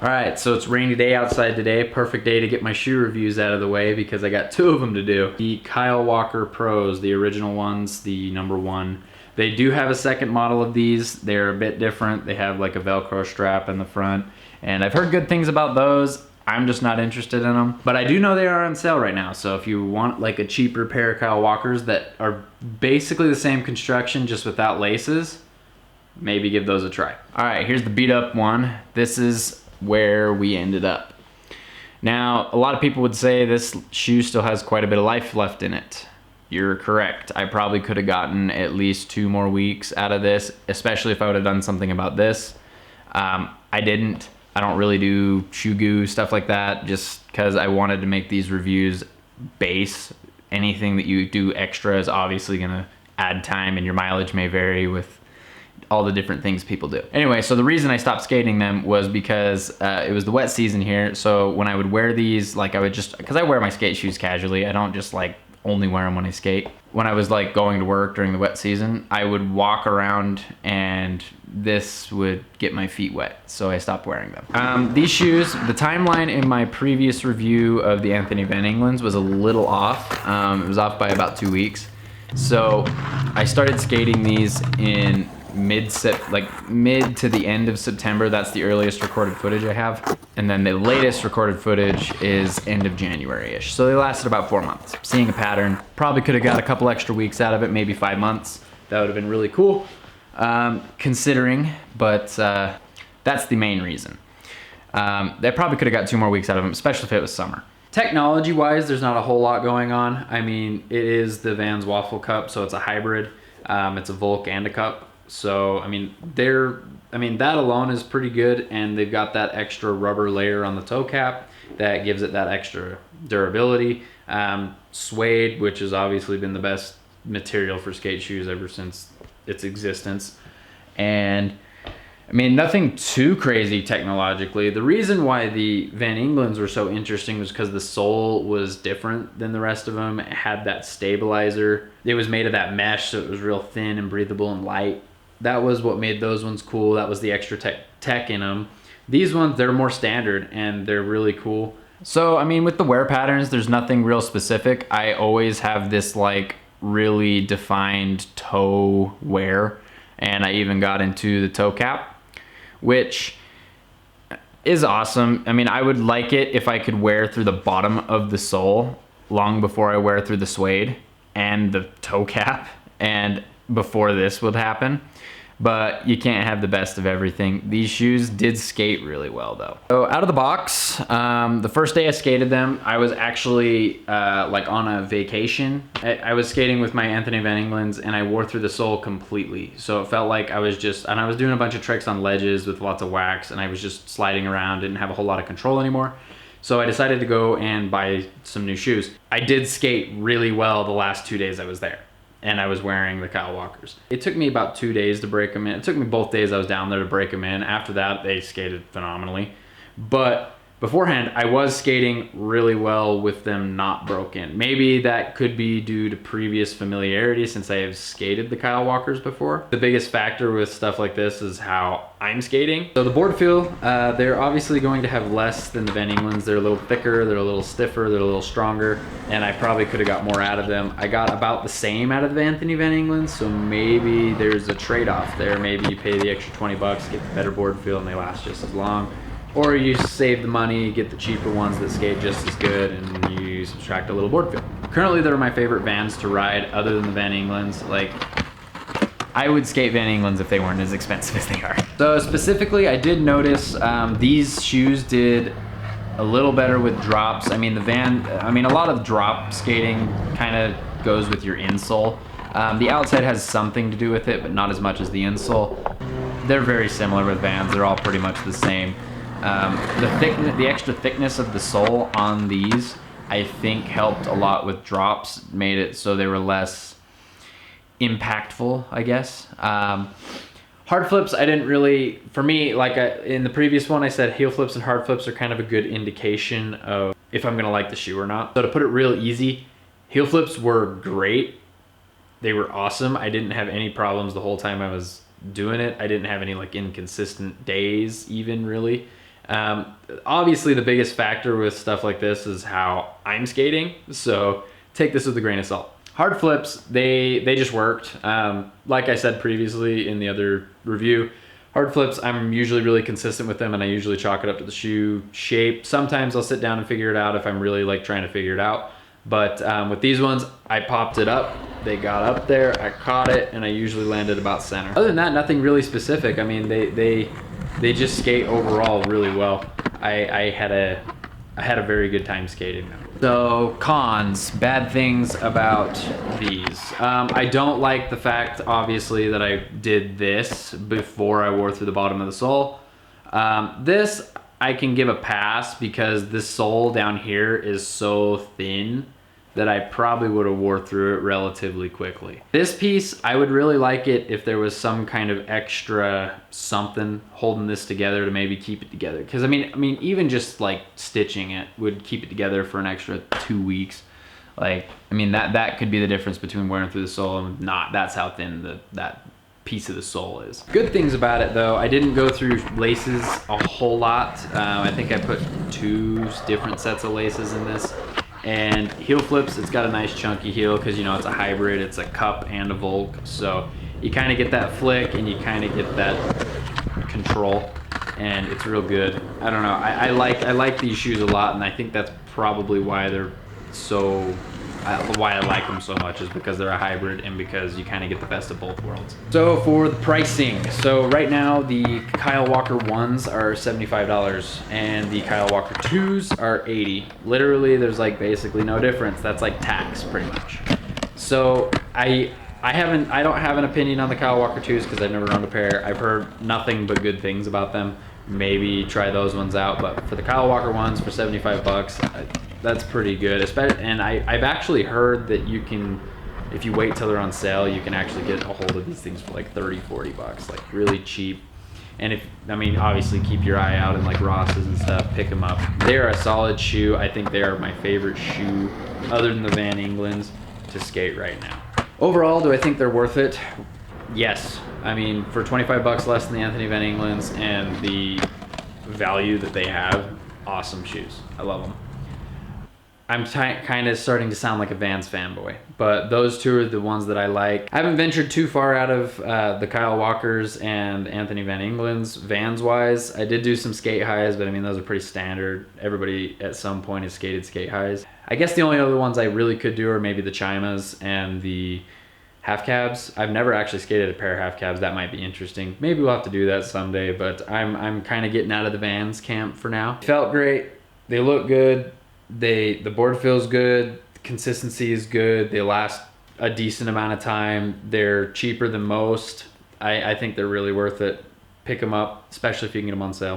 Alright, so it's a rainy day outside today. Perfect day to get my shoe reviews out of the way because I got 2 of them to do. The Kyle Walker Pros, the original ones, the #1. They do have a second model of these. They're a bit different. They have like a Velcro strap in the front. And I've heard good things about those. I'm just not interested in them. But I do know they are on sale right now. So if you want like a cheaper pair of Kyle Walkers that are basically the same construction just without laces, maybe give those a try. Alright, here's the beat up one. This is where we ended up. Now, a lot of people would say this shoe still has quite a bit of life left in it. You're correct. I probably could have gotten at least 2 more weeks out of this, especially if I would have done something about this. I didn't. I don't really do shoe goo, stuff like that, just because I wanted to make these reviews base. Anything that you do extra is obviously gonna add time, and your mileage may vary with all the different things people do. Anyway, so the reason I stopped skating them was because it was the wet season here. So when I would wear these, like I would just, because I wear my skate shoes casually, I don't just like only wear them when I skate. When I was like going to work during the wet season, I would walk around and this would get my feet wet. So I stopped wearing them. These shoes, the timeline in my previous review of the Anthony Van England's was a little off. It was off by about 2 weeks. So I started skating these in mid to the end of September. That's the earliest recorded footage I have. And then the latest recorded footage is end of January-ish. So they lasted about 4 months. Seeing a pattern. Probably could have got a couple extra weeks out of it, maybe 5 months. That would have been really cool, considering, but that's the main reason. They probably could have got 2 more weeks out of them, especially if it was summer. Technology-wise, there's not a whole lot going on. I mean, it is the Vans Waffle Cup, so it's a hybrid. It's a Volk and a cup. So, I mean, that alone is pretty good, and they've got that extra rubber layer on the toe cap that gives it that extra durability. Suede, which has obviously been the best material for skate shoes ever since its existence. And I mean, nothing too crazy technologically. The reason why the Van England's were so interesting was because the sole was different than the rest of them. It had that stabilizer. It was made of that mesh, so it was real thin and breathable and light. That was what made those ones cool. That was the extra tech in them. These ones, they're more standard and they're really cool. So, I mean, with the wear patterns, there's nothing real specific. I always have this like really defined toe wear, and I even got into the toe cap, which is awesome. I mean, I would like it if I could wear through the bottom of the sole long before I wear through the suede and the toe cap, and before this would happen. But you can't have the best of everything. These shoes did skate really well though. So out of the box, the first day I skated them, I was actually like on a vacation. I was skating with my Anthony Van England's, and I wore through the sole completely. So it felt like I was doing a bunch of tricks on ledges with lots of wax, and I was just sliding around, didn't have a whole lot of control anymore. So I decided to go and buy some new shoes. I did skate really well the last 2 days I was there, and I was wearing the Kyle Walkers. It took me about 2 days to break them in. It took me both days I was down there to break them in. After that, they skated phenomenally. But beforehand, I was skating really well with them not broken. Maybe that could be due to previous familiarity since I have skated the Kyle Walkers before. The biggest factor with stuff like this is how I'm skating. So the board feel, they're obviously going to have less than the Van England's. They're a little thicker, they're a little stiffer, they're a little stronger, and I probably could have got more out of them. I got about the same out of the Anthony Van England's, so maybe there's a trade-off there. Maybe you pay the extra 20 bucks, get the better board feel, and they last just as long. Or you save the money, get the cheaper ones that skate just as good, and you subtract a little board feel. Currently, they're my favorite Vans to ride other than the Van England's. Like, I would skate Van England's if they weren't as expensive as they are. So specifically, I did notice these shoes did a little better with drops. I mean, a lot of drop skating kind of goes with your insole. The outside has something to do with it, but not as much as the insole. They're very similar with Vans. They're all pretty much the same. The extra thickness of the sole on these, I think, helped a lot with drops, made it so they were less impactful, I guess. Hard flips, I didn't really, for me, like in the previous one, I said heel flips and hard flips are kind of a good indication of if I'm gonna like the shoe or not. So to put it real easy, heel flips were great. They were awesome. I didn't have any problems the whole time I was doing it. I didn't have any like inconsistent days even really. Obviously, the biggest factor with stuff like this is how I'm skating, so take this with a grain of salt. Hard flips, they just worked. Like I said previously in the other review, hard flips, I'm usually really consistent with them, and I usually chalk it up to the shoe shape. Sometimes I'll sit down and figure it out if I'm really like trying to figure it out. But with these ones, I popped it up, they got up there, I caught it, and I usually landed about center. Other than that, nothing really specific. I mean, they just skate overall really well. I had a very good time skating them. So cons, bad things about these. I don't like the fact, obviously, that I did this before I wore through the bottom of the sole. This I can give a pass because this sole down here is so thin that I probably would have wore through it relatively quickly. This piece, I would really like it if there was some kind of extra something holding this together to maybe keep it together. Because I mean, even just like stitching it would keep it together for an extra 2 weeks. Like, I mean, that could be the difference between wearing through the sole and not. That's how thin that piece of the sole is. Good things about it though, I didn't go through laces a whole lot. I think I put 2 different sets of laces in this. And heel flips, it's got a nice chunky heel because, you know, it's a hybrid, it's a cup and a Volk. So you kind of get that flick and you kind of get that control, and it's real good. I don't know, I like these shoes a lot, and I think that's probably why they're so, why I like them so much, is because they're a hybrid and because you kind of get the best of both worlds. So for the pricing, so right now the Kyle Walker 1s are $75 and the Kyle Walker 2s are $80. Literally there's like basically no difference. That's like tax pretty much. So I don't have an opinion on the Kyle Walker 2s because I've never owned a pair. I've heard nothing but good things about them. Maybe try those ones out, but for the Kyle Walker 1s for 75 bucks, that's pretty good. Especially, and I've actually heard that you can, if you wait till they're on sale, you can actually get a hold of these things for like 30, 40 bucks, like really cheap. And if, I mean, obviously keep your eye out in like Ross's and stuff, pick them up. They're a solid shoe. I think they are my favorite shoe other than the Van Englands to skate right now. Overall, do I think they're worth it? Yes. I mean, for 25 bucks less than the Anthony Van Englands and the value that they have, awesome shoes. I love them. I'm kind of starting to sound like a Vans fanboy, but those 2 are the ones that I like. I haven't ventured too far out of the Kyle Walkers and Anthony Van Englands, Vans-wise. I did do some skate highs, but I mean, those are pretty standard. Everybody at some point has skated skate highs. I guess the only other ones I really could do are maybe the Chimas and the half cabs. I've never actually skated a pair of half cabs. That might be interesting. Maybe we'll have to do that someday, but I'm kind of getting out of the Vans camp for now. Felt great. They look good. The board feels good. Consistency is good. They last a decent amount of time. They're cheaper than most. I think they're really worth it. Pick them up, especially if you can get them on sale.